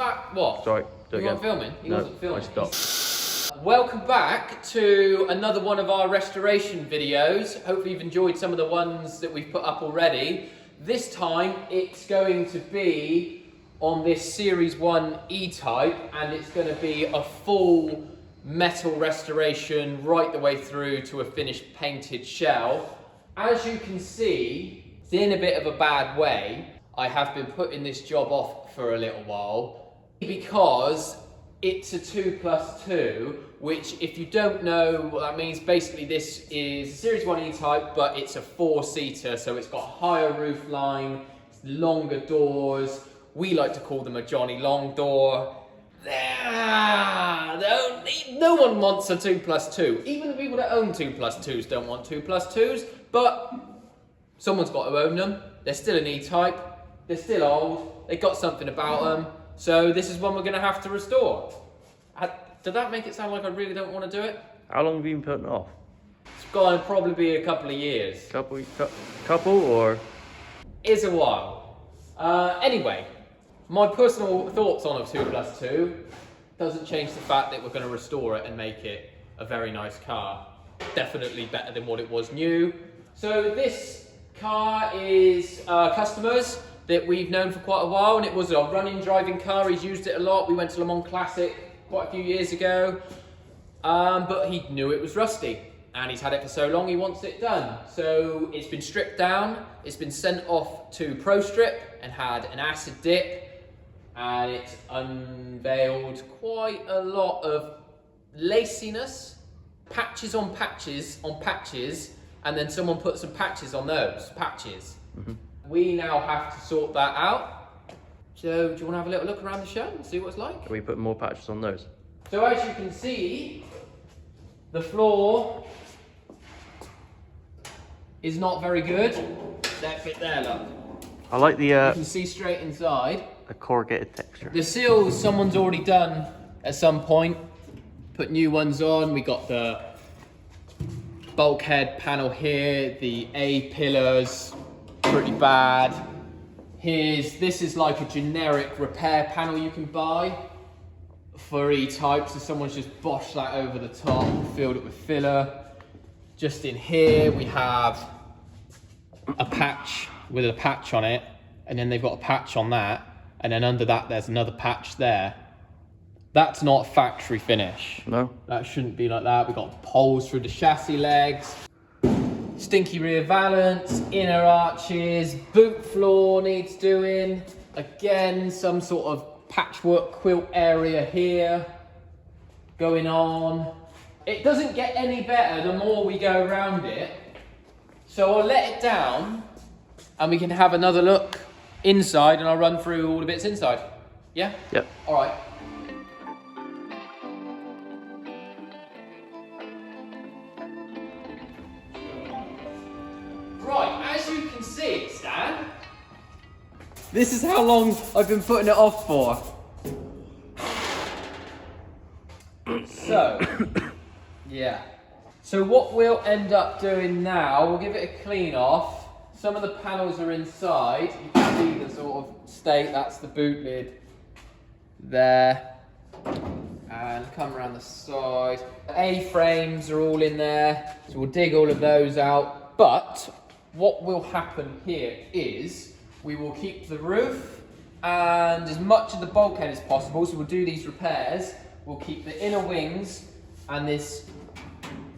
back. What? Sorry. You weren't filming? He wasn't filming. I stopped. Welcome back to another one of our restoration videos. Hopefully you've enjoyed some of the ones that we've put up already. This time it's going to be on this Series 1 E-Type, and it's going to be a full metal restoration right the way through to a finished painted shell. As you can see, it's in a bit of a bad way. I have been putting this job off for a little while because it's a 2+2, which, if you don't know what that means, basically this is a Series 1 E-Type, but it's a 4-seater, so it's got a higher roof line, longer doors. We like to call them a Jonny Long Door. No one wants a 2+2. Even the people that own 2+2s don't want 2+2s, but someone's got to own them. They're still an E-Type. They're still old. They got something about them. So this is one we're going to have to restore. Did that make it sound like I really don't want to do it? How long have you been putting it off? It's going to probably be a couple of years. Couple or? It's a while. Anyway, my personal thoughts on a 2+2 doesn't change the fact that we're going to restore it and make it a very nice car. Definitely better than what it was new. So this car is customers that we've known for quite a while, and it was a running driving car. He's used it a lot. We went to Le Mans Classic quite a few years ago, but he knew it was rusty, and he's had it for so long he wants it done. So it's been stripped down, it's been sent off to Pro Strip and had an acid dip, and it's unveiled quite a lot of laciness, patches on patches on patches, and then someone put some patches on those patches. Mm-hmm. We now have to sort that out. So, do you want to have a little look around the show and see what it's like? Can we put more patches on those? So, as you can see, the floor is not very good. That bit there, look. I like the you can see straight inside. the corrugated texture. The seals, someone's already done at some point. Put new ones on. We got the bulkhead panel here, the A-pillars. Pretty bad. This is like a generic repair panel you can buy for E-Type, so someone's just boshed that over the top, filled it with filler. Just in here we have a patch with a patch on it, and then they've got a patch on that, and then under that there's another patch there. That's not factory finish. No. That shouldn't be like that. We've got poles through the chassis legs. Stinky rear valance, inner arches, boot floor needs doing. Again, some sort of patchwork quilt area here going on. It doesn't get any better the more we go around it. So I'll let it down and we can have another look inside, and I'll run through all the bits inside. Yeah? Yep. All right. Right, as you can see, Stan, this is how long I've been putting it off for. So, yeah. So what we'll end up doing now, we'll give it a clean off. Some of the panels are inside. You can see the sort of state, that's the boot lid there. And come around the side. The A-frames are all in there, so we'll dig all of those out. But what will happen here is we will keep the roof and as much of the bulkhead as possible, so we'll do these repairs. We'll keep the inner wings and this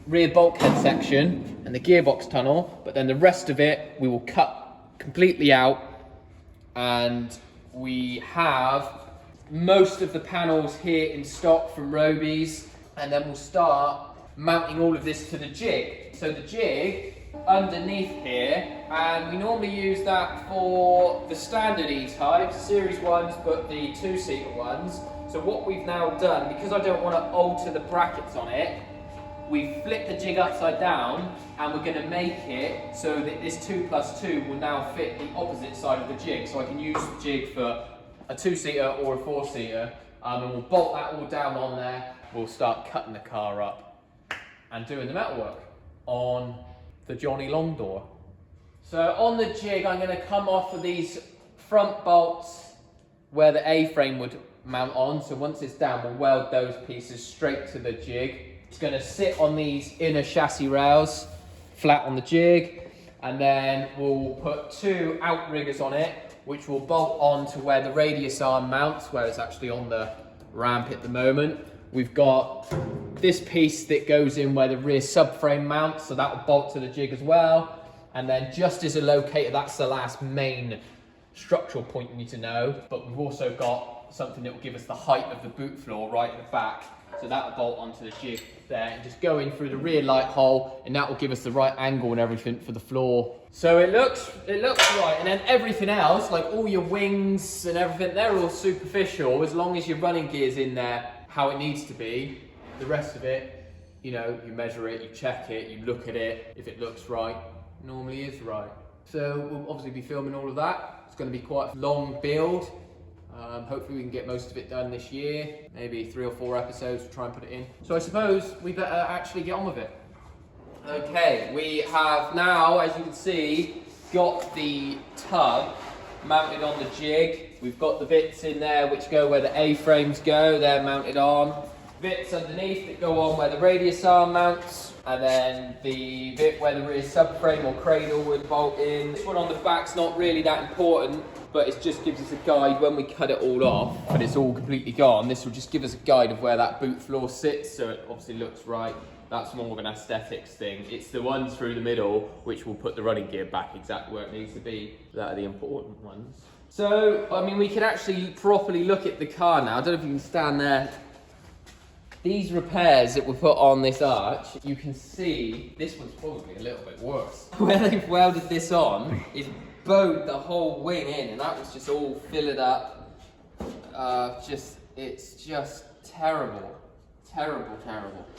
rear bulkhead section and the gearbox tunnel, but then the rest of it we will cut completely out, and we have most of the panels here in stock from Roby's, and then we'll start mounting all of this to the jig. So the jig underneath here, and we normally use that for the standard E-Types, Series 1s, but the 2-seater ones. So what we've now done, because I don't want to alter the brackets on it, we've flipped the jig upside down, and we're going to make it so that this 2+2 will now fit the opposite side of the jig. So I can use the jig for a 2-seater or a 4-seater, and we'll bolt that all down on there. We'll start cutting the car up and doing the metalwork on the Jonny Long Door. So on the jig, I'm going to come off of these front bolts where the A-frame would mount on. So once it's down, we'll weld those pieces straight to the jig. It's going to sit on these inner chassis rails, flat on the jig, and then we'll put 2 outriggers on it, which will bolt on to where the radius arm mounts, where it's actually on the ramp at the moment. We've got this piece that goes in where the rear subframe mounts, so that will bolt to the jig as well. And then just as a locator, that's the last main structural point you need to know. But we've also got something that will give us the height of the boot floor right at the back. So that will bolt onto the jig there and just go in through the rear light hole, and that will give us the right angle and everything for the floor. So it looks right. And then everything else, like all your wings and everything, they're all superficial as long as your running gear's in there how it needs to be. The rest of it, you know, you measure it, you check it, you look at it. If it looks right, it normally is right. So we'll obviously be filming all of that. It's going to be quite a long build. Hopefully we can get most of it done this year. Maybe 3 or 4 episodes, we'll try and put it in. So I suppose we better actually get on with it. Okay, we have now, as you can see, got the tub mounted on the jig. We've got the bits in there which go where the A-frames go, they're mounted on. Bits underneath that go on where the radius arm mounts, and then the bit where the rear subframe or cradle would bolt in. This one on the back's not really that important, but it just gives us a guide when we cut it all off, but it's all completely gone. This will just give us a guide of where that boot floor sits, so it obviously looks right. That's more of an aesthetics thing. It's the ones through the middle which will put the running gear back exactly where it needs to be. That are the important ones. So, I mean, we can actually properly look at the car now. I don't know if you can stand there. These repairs that were put on this arch, you can see this one's probably a little bit worse. Where they've welded this on is bowed the whole wing in, and that was just all filled up. It's just terrible. Terrible.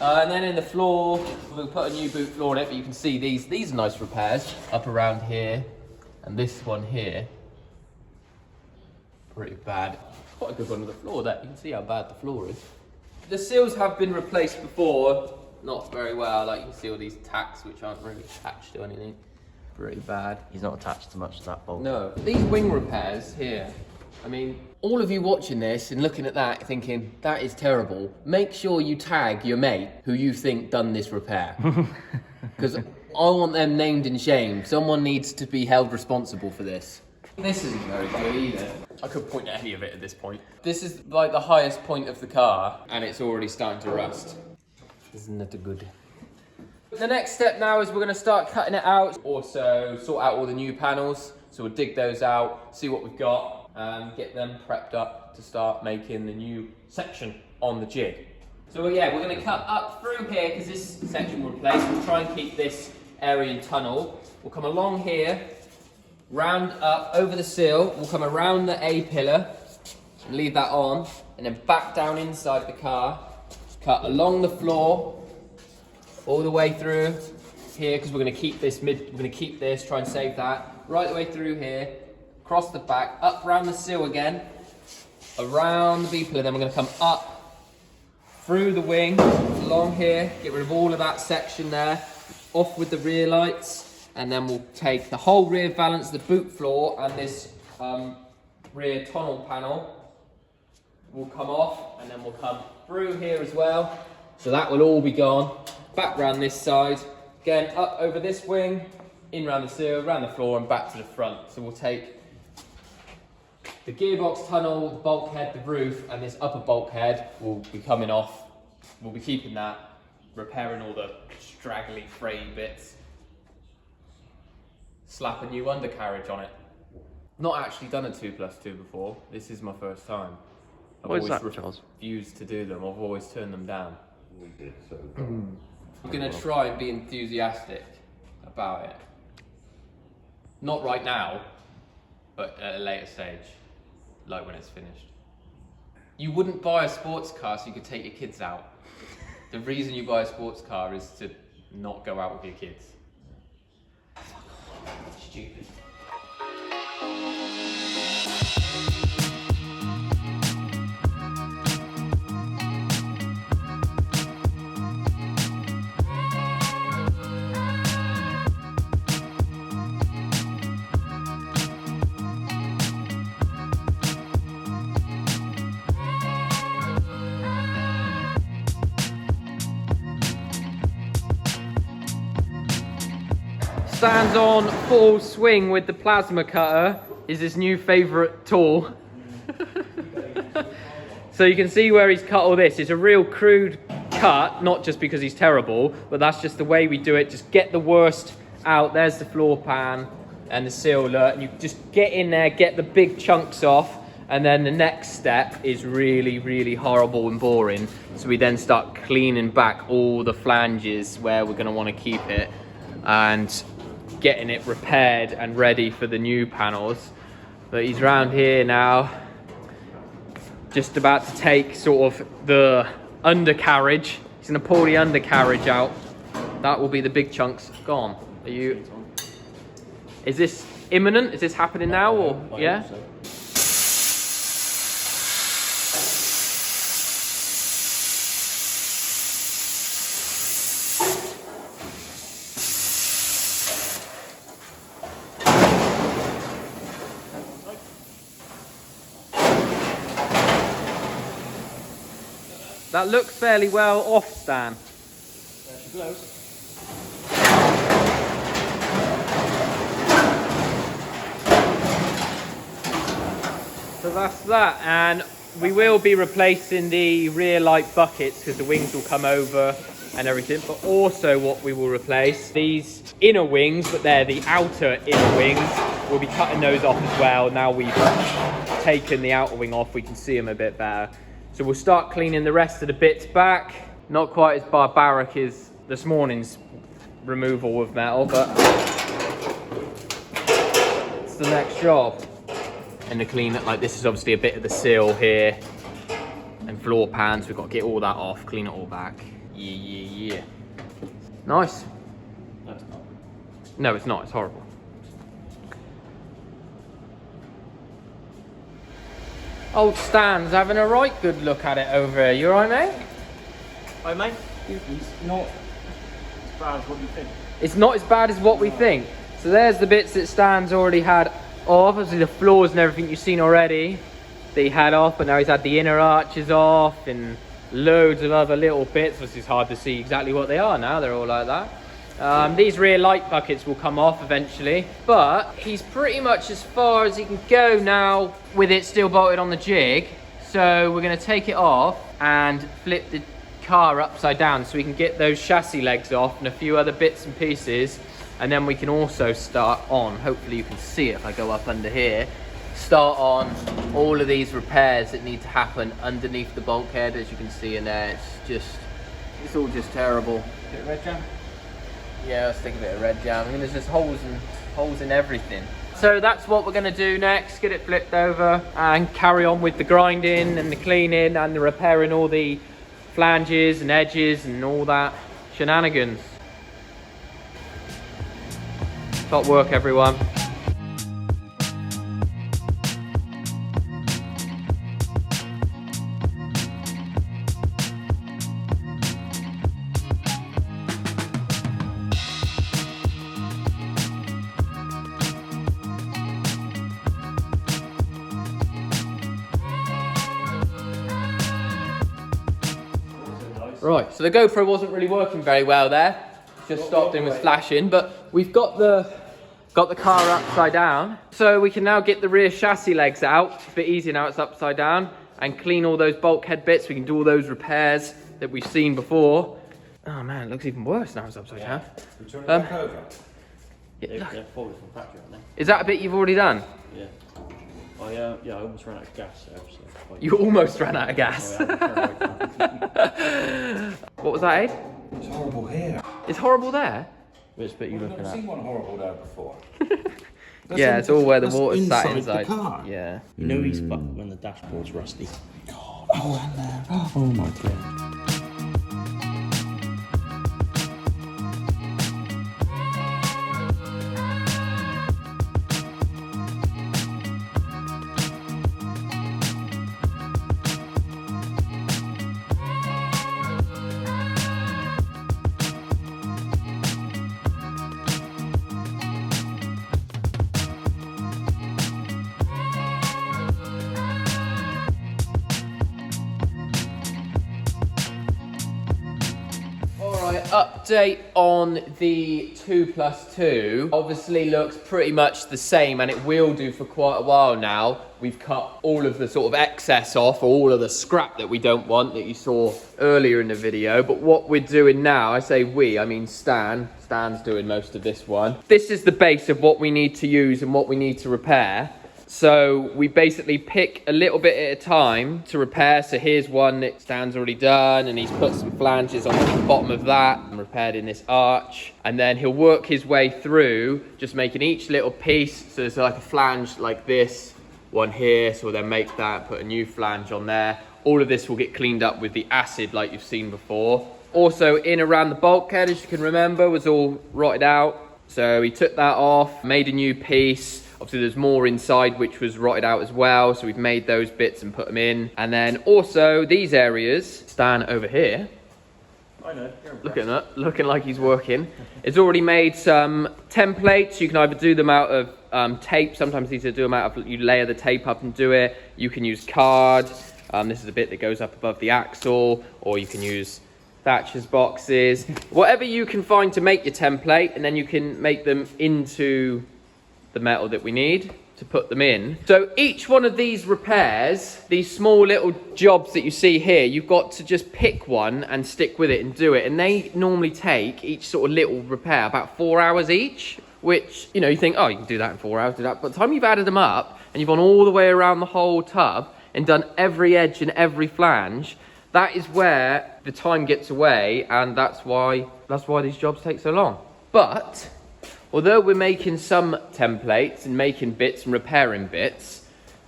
And then in the floor, we'll put a new boot floor in it, but you can see these are nice repairs up around here, and this one here, pretty bad. Quite a good one on the floor there. You can see how bad the floor is. The seals have been replaced before, not very well. Like you can see all these tacks which aren't really attached to anything. Pretty bad. He's not attached to much to that bolt. No. These wing repairs here, I mean, all of you watching this and looking at that thinking, that is terrible, make sure you tag your mate who you think done this repair. Because I want them named and shamed. Someone needs to be held responsible for this. This isn't very good either. I could point at any of it at this point. This is like the highest point of the car and it's already starting to rust. Isn't that good? The next step now is we're going to start cutting it out. Also sort out all the new panels. So we'll dig those out, see what we've got, and get them prepped up to start making the new section on the jig. So yeah, we're going to cut up through here because this section will replace. We'll try and keep this area in tunnel. We'll come along here, round up over the sill. We'll come around the A-pillar, leave that on, and then back down inside the car. Cut along the floor, all the way through here because we're going to keep this try and save that. Right the way through here, across the back, up around the sill again, around the B-pillar, then we're going to come up through the wing, along here, get rid of all of that section there, off with the rear lights, and then we'll take the whole rear valance, the boot floor, and this rear tonneau panel will come off, and then we'll come through here as well. So that will all be gone. Back round this side, again up over this wing, in round the sill, round the floor, and back to the front. So we'll take the gearbox tunnel, the bulkhead, the roof, and this upper bulkhead will be coming off. We'll be keeping that, repairing all the straggly frayed bits. Slap a new undercarriage on it. Not actually done a 2+2 before. This is my first time. I've What is always that, Charles? refused to do them. I've always turned them down. We did so. I'm going to try and be enthusiastic about it. Not right now, but at a later stage, like when it's finished. You wouldn't buy a sports car so you could take your kids out. The reason you buy a sports car is to not go out with your kids. Stupid. Stan's on full swing with the plasma cutter, is his new favourite tool. So you can see where he's cut all this. It's a real crude cut, not just because he's terrible, but that's just the way we do it. Just get the worst out. There's the floor pan and the sealer, and you just get in there, get the big chunks off, and then the next step is really, really horrible and boring. So we then start cleaning back all the flanges where we're gonna wanna keep it, and getting it repaired and ready for the new panels. But he's round here now, just about to take sort of the undercarriage. He's gonna pull the undercarriage out. That will be the big chunks gone. Are you? Is this imminent? Is this happening now, or yeah? That looks fairly well off, Stan. There she goes. So that's that, and we will be replacing the rear light buckets because the wings will come over and everything, but also what we will replace, these inner wings, but they're the outer inner wings. We'll be cutting those off as well. Now we've taken the outer wing off, we can see them a bit better. So we'll start cleaning the rest of the bits back. Not quite as barbaric as this morning's removal of metal, but it's the next job. And to clean it, like this is obviously a bit of the sill here and floor pans. We've got to get all that off, clean it all back. Yeah. Nice. No, it's not. No, it's not, it's horrible. Old Stan's having a right good look at it over here. You alright, mate? Hi, mate. It's not as bad as what you think. It's not as bad as what we think. So there's the bits that Stan's already had off. Obviously the floors and everything you've seen already that he had off, but now he's had the inner arches off and loads of other little bits, which is hard to see exactly what they are now. They're all like that. These rear light buckets will come off eventually, but he's pretty much as far as he can go now with it still bolted on the jig. So we're going to take it off and flip the car upside down so we can get those chassis legs off and a few other bits and pieces, and then we can also start on, hopefully you can see it if I go up under here, start on all of these repairs that need to happen underneath the bulkhead. As you can see in there, it's all just terrible. Bit of red jam? Yeah, let's stick a bit of red jam. I mean, there's just holes in everything. So that's what we're gonna do next, get it flipped over and carry on with the grinding and the cleaning and the repairing all the flanges and edges and all that shenanigans. Top work, everyone. Right, so the GoPro wasn't really working very well there. Just stopped and was flashing, but we've got the car upside down. So we can now get the rear chassis legs out. It's a bit easier now it's upside down, and clean all those bulkhead bits. We can do all those repairs that we've seen before. Oh man, it looks even worse now it's upside down. We turn it back over. Yeah, They're forward from factory, aren't is that a bit you've already done? they? Yeah. I almost ran out of gas there. So You almost ran out of gas. What was that, Aid? It's horrible here. It's horrible there? Which bit are you I've looking never at? seen one horrible there before. Yeah, it's all where the that's water's sat inside the inside. car. Yeah. You know he's fucked when the dashboard's rusty. Oh, hello. Oh my God. update on the 2+2 obviously looks pretty much the same, and it will do for quite a while now. We've cut all of the sort of excess off, or all of the scrap that we don't want that you saw earlier in the video. But what we're doing now, I say we, I mean Stan's doing most of this one. This is the base of what we need to use and what we need to repair. So we basically pick a little bit at a time to repair. So here's one that Stan's already done, and he's put some flanges on the bottom of that and repaired in this arch. And then he'll work his way through, just making each little piece. So there's like a flange like this, one here. So we'll then make that, put a new flange on there. All of this will get cleaned up with the acid like you've seen before. Also in around the bulkhead, as you can remember, was all rotted out. So he took that off, made a new piece. Obviously there's more inside which was rotted out as well, so we've made those bits and put them in. And then also these areas, Stan over here, I know, look at that, looking like he's working. It's already made some templates. You can either do them out of tape, sometimes these are do them out of, you layer the tape up and do it. You can use card, this is a bit that goes up above the axle, or you can use Thatcher's boxes. Whatever you can find to make your template, and then you can make them into the metal that we need to put them in. So each one of these repairs, these small little jobs that you see here, you've got to just pick one and stick with it and do it. And they normally take, each sort of little repair, about 4 hours each, which, you know, you think, oh, you can do that in 4 hours, do that. But by the time you've added them up and you've gone all the way around the whole tub and done every edge and every flange, that is where the time gets away, and that's why these jobs take so long. But although we're making some templates and making bits and repairing bits,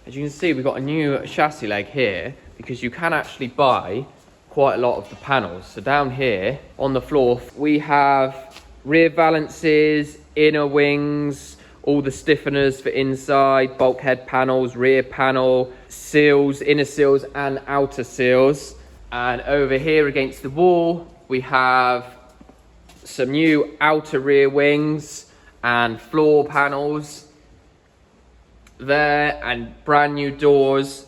as you can see, we've got a new chassis leg here, because you can actually buy quite a lot of the panels. So down here on the floor, we have rear valances, inner wings, all the stiffeners for inside, bulkhead panels, rear panel, seals, inner seals and outer seals. And over here against the wall, we have some new outer rear wings and floor panels there, and brand new doors.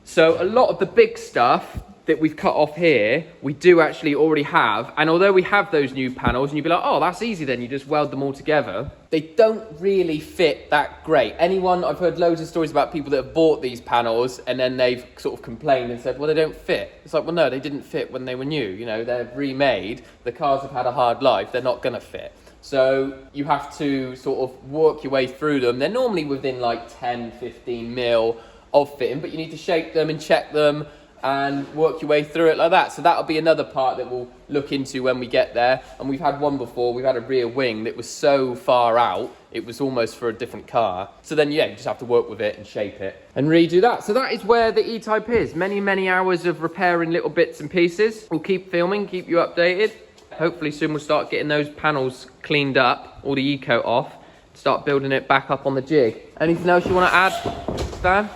So a lot of the big stuff that we've cut off here, we do actually already have. And although we have those new panels, and you'd be like, oh, that's easy then, you just weld them all together, they don't really fit that great. I've heard loads of stories about people that have bought these panels and then they've sort of complained and said, well, they don't fit. It's like, well, no, they didn't fit when they were new. You know, they're remade. The cars have had a hard life. They're not gonna fit. So you have to sort of work your way through them. They're normally within like 10, 15 mil of fitting, but you need to shape them and check them and work your way through it like that. So that'll be another part that we'll look into when we get there. And we've had one before, we've had a rear wing that was so far out, it was almost for a different car. So then, yeah, you just have to work with it and shape it and redo that. So that is where the E-Type is. Many, many hours of repairing little bits and pieces. We'll keep filming, keep you updated. Hopefully soon we'll start getting those panels cleaned up, all the E-coat off, start building it back up on the jig. Anything else you want to add, Stan?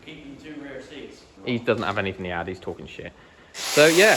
Keep them 2 rear seats. He doesn't have anything to add, he's talking shit. So yeah,